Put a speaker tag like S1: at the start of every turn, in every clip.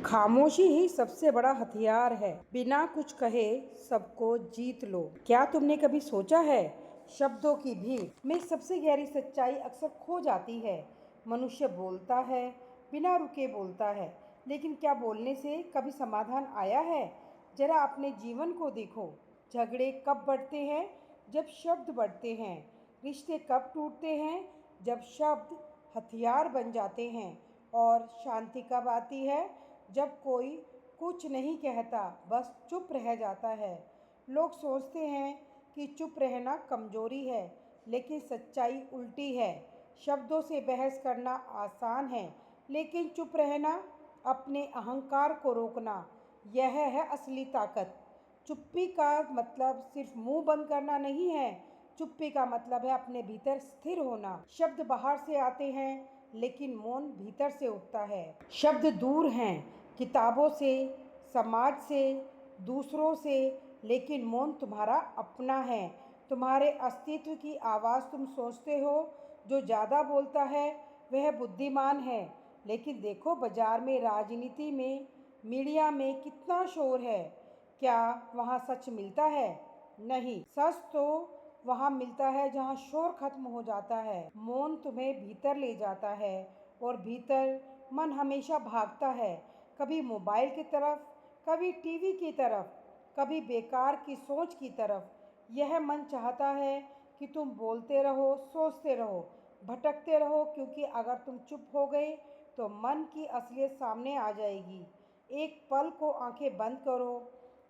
S1: खामोशी ही सबसे बड़ा हथियार है। बिना कुछ कहे सबको जीत लो। क्या तुमने कभी सोचा है, शब्दों की भीड़ में सबसे गहरी सच्चाई अक्सर खो जाती है। मनुष्य बोलता है, बिना रुके बोलता है, लेकिन क्या बोलने से कभी समाधान आया है? जरा अपने जीवन को देखो। झगड़े कब बढ़ते हैं? जब शब्द बढ़ते हैं। रिश्ते कब टूटते हैं? जब शब्द हथियार बन जाते हैं। और शांति कब आती है? जब कोई कुछ नहीं कहता, बस चुप रह जाता है। लोग सोचते हैं कि चुप रहना कमजोरी है, लेकिन सच्चाई उल्टी है। शब्दों से बहस करना आसान है, लेकिन चुप रहना, अपने अहंकार को रोकना, यह है असली ताकत। चुप्पी का मतलब सिर्फ मुंह बंद करना नहीं है। चुप्पी का मतलब है अपने भीतर स्थिर होना। शब्द बाहर से आते हैं, लेकिन मौन भीतर से उठता है। शब्द दूर हैं, किताबों से, समाज से, दूसरों से, लेकिन मौन तुम्हारा अपना है। तुम्हारे अस्तित्व की आवाज़ तुम सोचते हो। जो ज़्यादा बोलता है वह बुद्धिमान है, लेकिन देखो बाजार में, राजनीति में, मीडिया में कितना शोर है। क्या वहाँ सच मिलता है? नहीं, सच तो वहाँ मिलता है जहाँ शोर खत्म हो जाता है। मौन तुम्हें भीतर ले जाता है, और भीतर मन हमेशा भागता है। कभी मोबाइल की तरफ, कभी टीवी की तरफ, कभी बेकार की सोच की तरफ। यह मन चाहता है कि तुम बोलते रहो, सोचते रहो, भटकते रहो, क्योंकि अगर तुम चुप हो गए तो मन की असलियत सामने आ जाएगी। एक पल को आंखें बंद करो,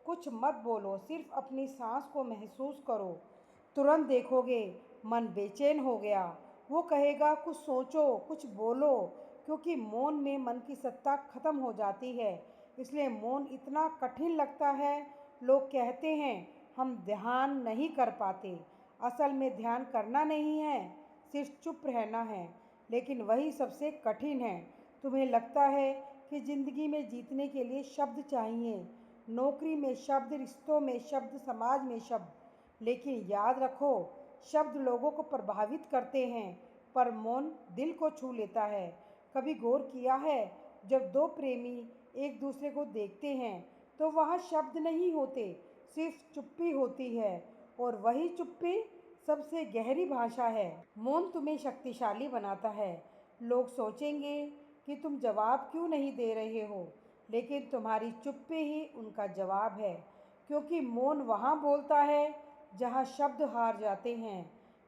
S1: कुछ मत बोलो, सिर्फ अपनी सांस को महसूस करो। तुरंत देखोगे मन बेचैन हो गया। वो कहेगा कुछ सोचो, कुछ बोलो, क्योंकि मौन में मन की सत्ता खत्म हो जाती है। इसलिए मौन इतना कठिन लगता है। लोग कहते हैं हम ध्यान नहीं कर पाते। असल में ध्यान करना नहीं है, सिर्फ चुप रहना है। लेकिन वही सबसे कठिन है। तुम्हें लगता है कि ज़िंदगी में जीतने के लिए शब्द चाहिए, नौकरी में शब्द, रिश्तों में शब्द, समाज में शब्द। लेकिन याद रखो, शब्द लोगों को प्रभावित करते हैं, पर मौन दिल को छू लेता है। कभी गौर किया है, जब दो प्रेमी एक दूसरे को देखते हैं तो वहाँ शब्द नहीं होते, सिर्फ चुप्पी होती है। और वही चुप्पी सबसे गहरी भाषा है। मौन तुम्हें शक्तिशाली बनाता है। लोग सोचेंगे कि तुम जवाब क्यों नहीं दे रहे हो, लेकिन तुम्हारी चुप्पी ही उनका जवाब है। क्योंकि मौन वहाँ बोलता है जहाँ शब्द हार जाते हैं।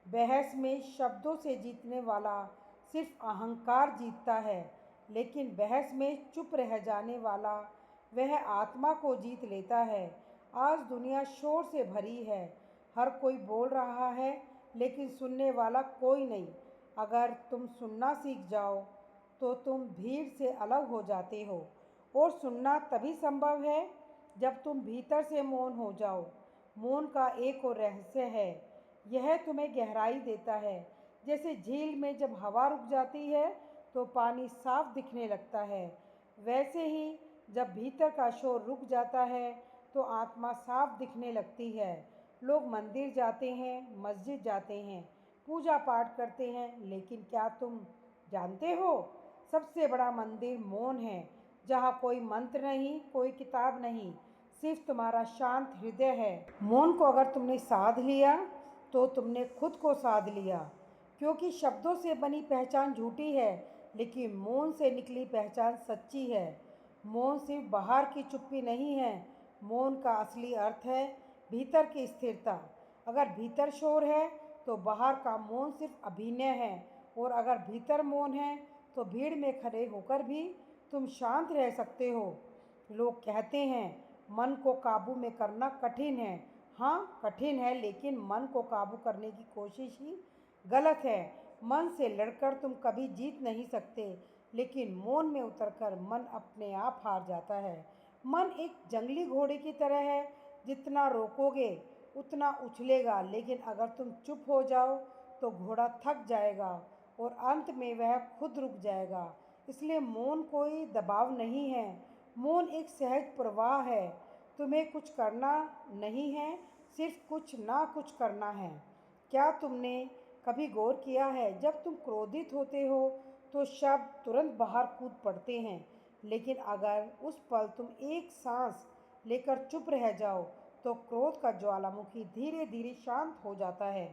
S1: बहस में शब्दों से जीतने वाला सिर्फ अहंकार जीतता है, लेकिन बहस में चुप रह जाने वाला वह आत्मा को जीत लेता है। आज दुनिया शोर से भरी है, हर कोई बोल रहा है, लेकिन सुनने वाला कोई नहीं। अगर तुम सुनना सीख जाओ तो तुम भीड़ से अलग हो जाते हो। और सुनना तभी संभव है जब तुम भीतर से मौन हो जाओ। मौन का एक और रहस्य है, यह तुम्हें गहराई देता है। जैसे झील में जब हवा रुक जाती है तो पानी साफ दिखने लगता है, वैसे ही जब भीतर का शोर रुक जाता है तो आत्मा साफ दिखने लगती है। लोग मंदिर जाते हैं, मस्जिद जाते हैं, पूजा पाठ करते हैं, लेकिन क्या तुम जानते हो, सबसे बड़ा मंदिर मौन है, जहाँ कोई मंत्र नहीं, कोई किताब नहीं, सिर्फ तुम्हारा शांत हृदय है। मौन को अगर तुमने साध लिया तो तुमने खुद को साध लिया। क्योंकि शब्दों से बनी पहचान झूठी है, लेकिन मौन से निकली पहचान सच्ची है। मौन सिर्फ बाहर की चुप्पी नहीं है, मौन का असली अर्थ है भीतर की स्थिरता। अगर भीतर शोर है तो बाहर का मौन सिर्फ अभिनय है, और अगर भीतर मौन है तो भीड़ में खड़े होकर भी तुम शांत रह सकते हो। लोग कहते हैं मन को काबू में करना कठिन है। हाँ, कठिन है, लेकिन मन को काबू करने की कोशिश ही गलत है। मन से लड़कर तुम कभी जीत नहीं सकते, लेकिन मौन में उतरकर मन अपने आप हार जाता है। मन एक जंगली घोड़े की तरह है, जितना रोकोगे उतना उछलेगा, लेकिन अगर तुम चुप हो जाओ तो घोड़ा थक जाएगा और अंत में वह खुद रुक जाएगा। इसलिए मौन कोई दबाव नहीं है, मौन एक सहज प्रवाह है। तुम्हें कुछ करना नहीं है, सिर्फ कुछ ना कुछ करना है। क्या तुमने कभी गौर किया है, जब तुम क्रोधित होते हो तो शब्द तुरंत बाहर कूद पड़ते हैं, लेकिन अगर उस पल तुम एक सांस लेकर चुप रह जाओ तो क्रोध का ज्वालामुखी धीरे धीरे शांत हो जाता है।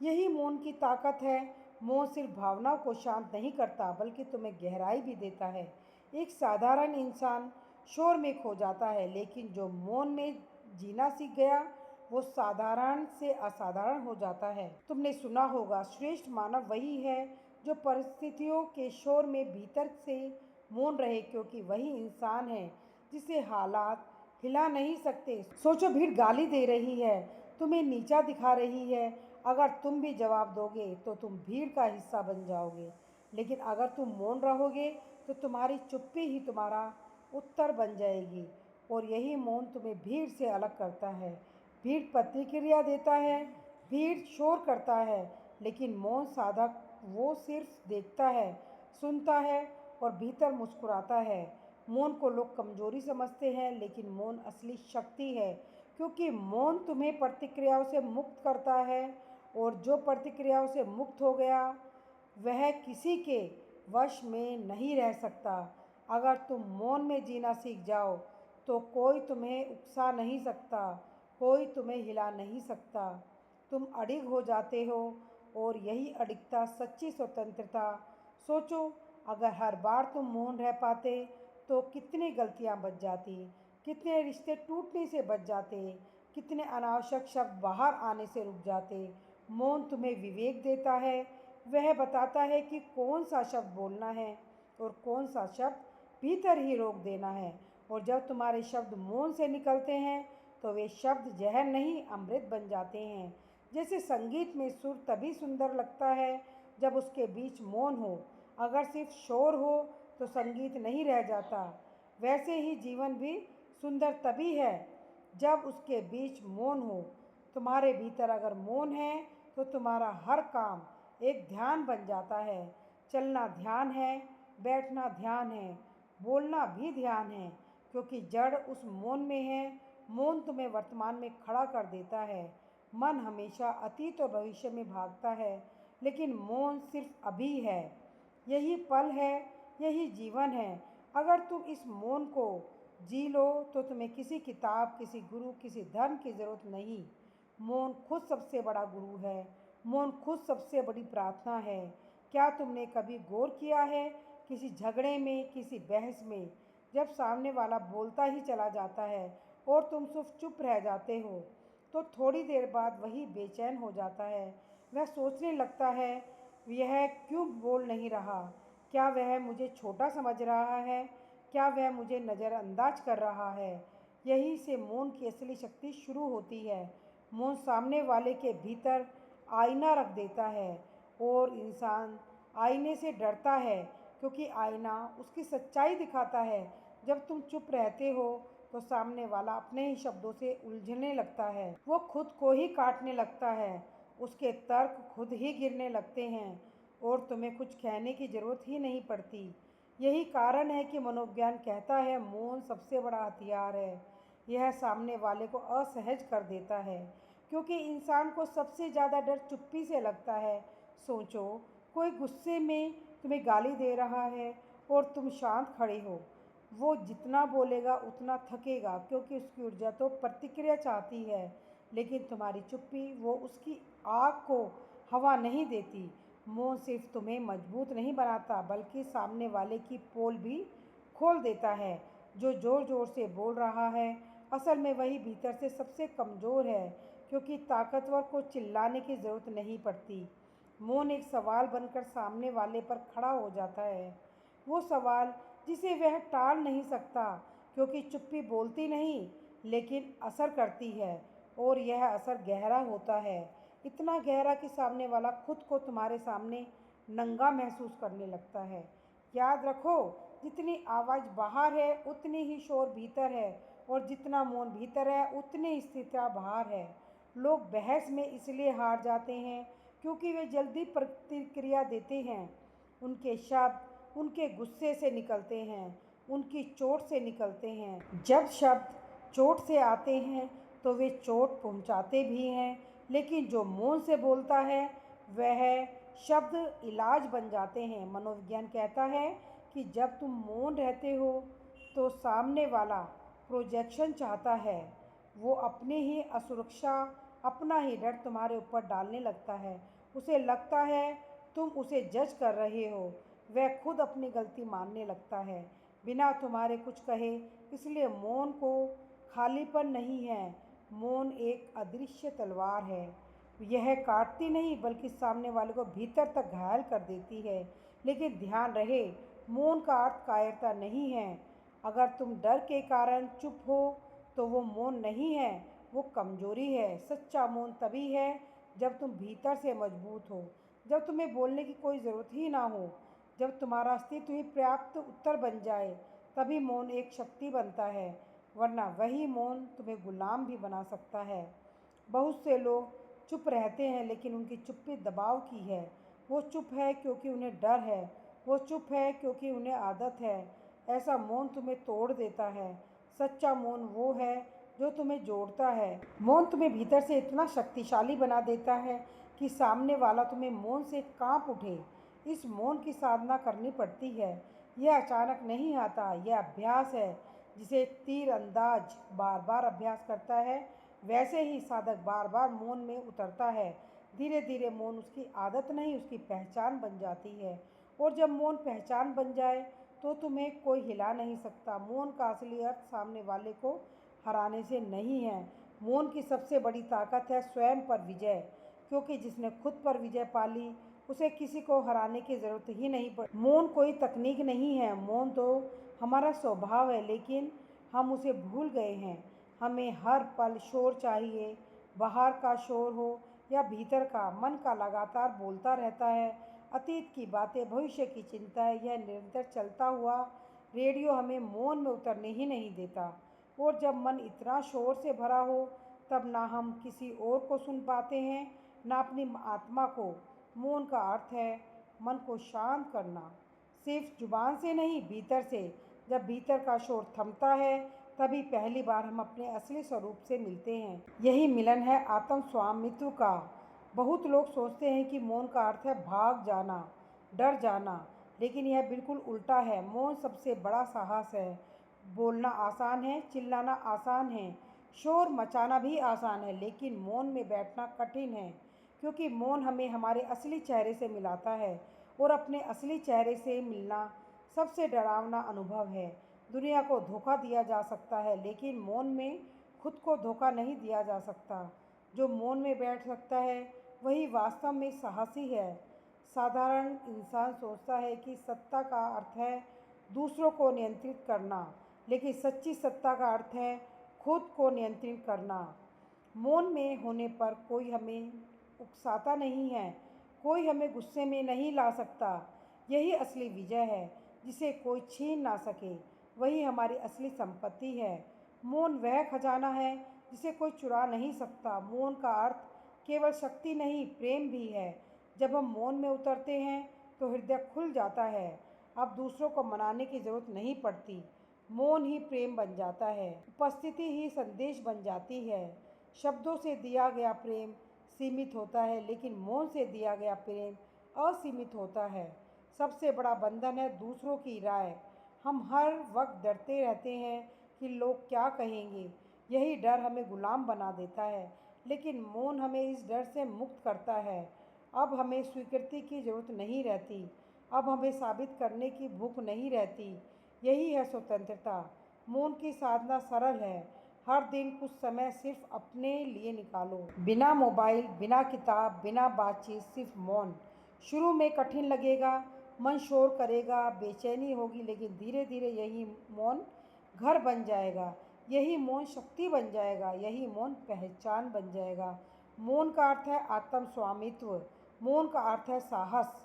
S1: यही मौन की ताकत है। मौन सिर्फ भावनाओं को शांत नहीं करता बल्कि तुम्हें गहराई भी देता है। एक साधारण इंसान शोर में खो जाता है, लेकिन जो मौन में जीना सीख गया वो साधारण से असाधारण हो जाता है। तुमने सुना होगा, श्रेष्ठ मानव वही है जो परिस्थितियों के शोर में भीतर से मौन रहे, क्योंकि वही इंसान है जिसे हालात हिला नहीं सकते। सोचो, भीड़ गाली दे रही है, तुम्हें नीचा दिखा रही है। अगर तुम भी जवाब दोगे तो तुम भीड़ का हिस्सा बन जाओगे, लेकिन अगर तुम मौन रहोगे तो तुम्हारी चुप्पी ही तुम्हारा उत्तर बन जाएगी। और यही मौन तुम्हें भीड़ से अलग करता है। भीड़ प्रतिक्रिया देता है, भीड़ शोर करता है, लेकिन मौन साधक वो सिर्फ देखता है, सुनता है और भीतर मुस्कुराता है। मौन को लोग कमजोरी समझते हैं, लेकिन मौन असली शक्ति है, क्योंकि मौन तुम्हें प्रतिक्रियाओं से मुक्त करता है, और जो प्रतिक्रियाओं से मुक्त हो गया वह किसी के वश में नहीं रह सकता। अगर तुम मौन में जीना सीख जाओ तो कोई तुम्हें उकसा नहीं सकता, कोई तुम्हें हिला नहीं सकता। तुम अडिग हो जाते हो, और यही अडिगता सच्ची स्वतंत्रता। सोचो, अगर हर बार तुम मौन रह पाते तो कितनी गलतियां बच जाती, कितने रिश्ते टूटने से बच जाते, कितने अनावश्यक शब्द बाहर आने से रुक जाते। मौन तुम्हें विवेक देता है। वह बताता है कि कौन सा शब्द बोलना है और कौन सा शब्द भीतर ही रोक देना है। और जब तुम्हारे शब्द मौन से निकलते हैं तो वे शब्द जहर नहीं, अमृत बन जाते हैं। जैसे संगीत में सुर तभी सुंदर लगता है जब उसके बीच मौन हो। अगर सिर्फ शोर हो तो संगीत नहीं रह जाता। वैसे ही जीवन भी सुंदर तभी है जब उसके बीच मौन हो। तुम्हारे भीतर अगर मौन है तो तुम्हारा हर काम एक ध्यान बन जाता है। चलना ध्यान है, बैठना ध्यान है, बोलना भी ध्यान है, क्योंकि जड़ उस मौन में है। मौन तुम्हें वर्तमान में खड़ा कर देता है। मन हमेशा अतीत और भविष्य में भागता है, लेकिन मौन सिर्फ अभी है। यही पल है, यही जीवन है। अगर तुम इस मौन को जी लो तो तुम्हें किसी किताब, किसी गुरु, किसी धर्म की ज़रूरत नहीं। मौन खुद सबसे बड़ा गुरु है। मौन खुद सबसे बड़ी प्रार्थना है। क्या तुमने कभी गौर किया है, किसी झगड़े में, किसी बहस में, जब सामने वाला बोलता ही चला जाता है और तुम सिर्फ चुप रह जाते हो, तो थोड़ी देर बाद वही बेचैन हो जाता है। वह सोचने लगता है, यह क्यों बोल नहीं रहा? क्या वह मुझे छोटा समझ रहा है? क्या वह मुझे नज़रअंदाज कर रहा है? यहीं से मौन की असली शक्ति शुरू होती है। मौन सामने वाले के भीतर आईना रख देता है, और इंसान आईने से डरता है, क्योंकि आईना उसकी सच्चाई दिखाता है। जब तुम चुप रहते हो तो सामने वाला अपने ही शब्दों से उलझने लगता है, वो खुद को ही काटने लगता है, उसके तर्क खुद ही गिरने लगते हैं, और तुम्हें कुछ कहने की ज़रूरत ही नहीं पड़ती। यही कारण है कि मनोविज्ञान कहता है मौन सबसे बड़ा हथियार है। यह सामने वाले को असहज कर देता है, क्योंकि इंसान को सबसे ज़्यादा डर चुप्पी से लगता है। सोचो, कोई गुस्से में तुम्हें गाली दे रहा है और तुम शांत खड़े हो। वो जितना बोलेगा उतना थकेगा, क्योंकि उसकी ऊर्जा तो प्रतिक्रिया चाहती है, लेकिन तुम्हारी चुप्पी वो उसकी आग को हवा नहीं देती। मौन सिर्फ तुम्हें मजबूत नहीं बनाता, बल्कि सामने वाले की पोल भी खोल देता है। जो ज़ोर ज़ोर से बोल रहा है असल में वही भीतर से सबसे कमज़ोर है, क्योंकि ताकतवर को चिल्लाने की ज़रूरत नहीं पड़ती। मौन एक सवाल बनकर सामने वाले पर खड़ा हो जाता है, वो सवाल जिसे वह टाल नहीं सकता, क्योंकि चुप्पी बोलती नहीं लेकिन असर करती है, और यह असर गहरा होता है, इतना गहरा कि सामने वाला खुद को तुम्हारे सामने नंगा महसूस करने लगता है। याद रखो, जितनी आवाज़ बाहर है उतनी ही शोर भीतर है, और जितना मौन भीतर है उतनी स्थिरता बाहर है। लोग बहस में इसलिए हार जाते हैं क्योंकि वे जल्दी प्रतिक्रिया देते हैं। उनके शब्द उनके गुस्से से निकलते हैं, उनकी चोट से निकलते हैं। जब शब्द चोट से आते हैं तो वे चोट पहुंचाते भी हैं, लेकिन जो मौन से बोलता है वह शब्द इलाज बन जाते हैं। मनोविज्ञान कहता है कि जब तुम मौन रहते हो तो सामने वाला प्रोजेक्शन चाहता है। वो अपने ही असुरक्षा, अपना ही डर तुम्हारे ऊपर डालने लगता है। उसे लगता है तुम उसे जज कर रहे हो। वह खुद अपनी गलती मानने लगता है बिना तुम्हारे कुछ कहे। इसलिए मौन को खालीपन नहीं है, मौन एक अदृश्य तलवार है। यह काटती नहीं बल्कि सामने वाले को भीतर तक घायल कर देती है। लेकिन ध्यान रहे, मौन का अर्थ कायरता नहीं है। अगर तुम डर के कारण चुप हो तो वो मौन नहीं है, वो कमजोरी है। सच्चा मौन तभी है जब तुम भीतर से मजबूत हो, जब तुम्हें बोलने की कोई ज़रूरत ही ना हो, जब तुम्हारा अस्तित्व ही पर्याप्त उत्तर बन जाए, तभी मौन एक शक्ति बनता है। वरना वही मौन तुम्हें गुलाम भी बना सकता है। बहुत से लोग चुप रहते हैं लेकिन उनकी चुप्पी दबाव की है। वो चुप है क्योंकि उन्हें डर है, वो चुप है क्योंकि उन्हें आदत है। ऐसा मौन तुम्हें तोड़ देता है। सच्चा मौन वो है जो तुम्हें जोड़ता है। मौन तुम्हें भीतर से इतना शक्तिशाली बना देता है कि सामने वाला तुम्हें मौन से कांप उठे। इस मौन की साधना करनी पड़ती है। यह अचानक नहीं आता, यह अभ्यास है। जिसे तीर अंदाज बार बार अभ्यास करता है, वैसे ही साधक बार बार मौन में उतरता है। धीरे धीरे मौन उसकी आदत नहीं, उसकी पहचान बन जाती है। और जब मौन पहचान बन जाए तो तुम्हें कोई हिला नहीं सकता। मौन का असली अर्थ सामने वाले को हराने से नहीं है। मौन की सबसे बड़ी ताकत है स्वयं पर विजय, क्योंकि जिसने खुद पर विजय पा ली उसे किसी को हराने की ज़रूरत ही नहीं पड़ती। मौन कोई तकनीक नहीं है, मौन तो हमारा स्वभाव है, लेकिन हम उसे भूल गए हैं। हमें हर पल शोर चाहिए, बाहर का शोर हो या भीतर का। मन का लगातार बोलता रहता है, अतीत की बातें, भविष्य की चिंताएं। यह निरंतर चलता हुआ रेडियो हमें मौन में उतरने ही नहीं देता। और जब मन इतना शोर से भरा हो तब ना हम किसी और को सुन पाते हैं, ना अपनी आत्मा को। मौन का अर्थ है मन को शांत करना, सिर्फ जुबान से नहीं, भीतर से। जब भीतर का शोर थमता है तभी पहली बार हम अपने असली स्वरूप से मिलते हैं। यही मिलन है आत्म स्वामित्व का। बहुत लोग सोचते हैं कि मौन का अर्थ है भाग जाना, डर जाना, लेकिन यह बिल्कुल उल्टा है। मौन सबसे बड़ा साहस है। बोलना आसान है, चिल्लाना आसान है, शोर मचाना भी आसान है, लेकिन मौन में बैठना कठिन है। क्योंकि मौन हमें हमारे असली चेहरे से मिलाता है, और अपने असली चेहरे से मिलना सबसे डरावना अनुभव है। दुनिया को धोखा दिया जा सकता है, लेकिन मौन में खुद को धोखा नहीं दिया जा सकता। जो मौन में बैठ सकता है वही वास्तव में साहसी है। साधारण इंसान सोचता है कि सत्ता का अर्थ है दूसरों को नियंत्रित करना, लेकिन सच्ची सत्ता का अर्थ है खुद को नियंत्रित करना। मौन में होने पर कोई हमें उकसाता नहीं है, कोई हमें गुस्से में नहीं ला सकता। यही असली विजय है, जिसे कोई छीन ना सके। वही हमारी असली संपत्ति है। मौन वह खजाना है जिसे कोई चुरा नहीं सकता। मौन का अर्थ केवल शक्ति नहीं, प्रेम भी है। जब हम मौन में उतरते हैं तो हृदय खुल जाता है। अब दूसरों को मनाने की ज़रूरत नहीं पड़ती। मौन ही प्रेम बन जाता है, उपस्थिति ही संदेश बन जाती है। शब्दों से दिया गया प्रेम सीमित होता है, लेकिन मौन से दिया गया प्रेम असीमित होता है। सबसे बड़ा बंधन है दूसरों की राय। हम हर वक्त डरते रहते हैं कि लोग क्या कहेंगे। यही डर हमें गुलाम बना देता है, लेकिन मौन हमें इस डर से मुक्त करता है। अब हमें स्वीकृति की ज़रूरत नहीं रहती, अब हमें साबित करने की भूख नहीं रहती। यही है स्वतंत्रता। मौन की साधना सरल है। हर दिन कुछ समय सिर्फ अपने लिए निकालो, बिना मोबाइल, बिना किताब, बिना बातचीत, सिर्फ मौन। शुरू में कठिन लगेगा, मन शोर करेगा, बेचैनी होगी, लेकिन धीरे धीरे यही मौन घर बन जाएगा, यही मौन शक्ति बन जाएगा, यही मौन पहचान बन जाएगा। मौन का अर्थ है आत्म स्वामित्व, मौन का अर्थ है साहस,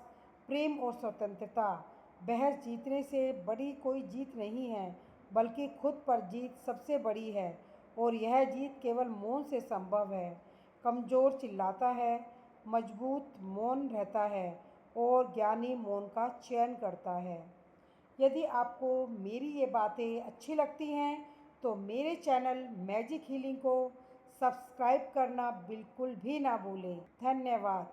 S1: प्रेम और स्वतंत्रता। बहस जीतने से बड़ी कोई जीत नहीं है, बल्कि खुद पर जीत सबसे बड़ी है, और यह जीत केवल मौन से संभव है। कमज़ोर चिल्लाता है, मजबूत मौन रहता है, और ज्ञानी मौन का चयन करता है। यदि आपको मेरी ये बातें अच्छी लगती हैं तो मेरे चैनल मैजिक हीलिंग को सब्सक्राइब करना बिल्कुल भी ना भूलें। धन्यवाद।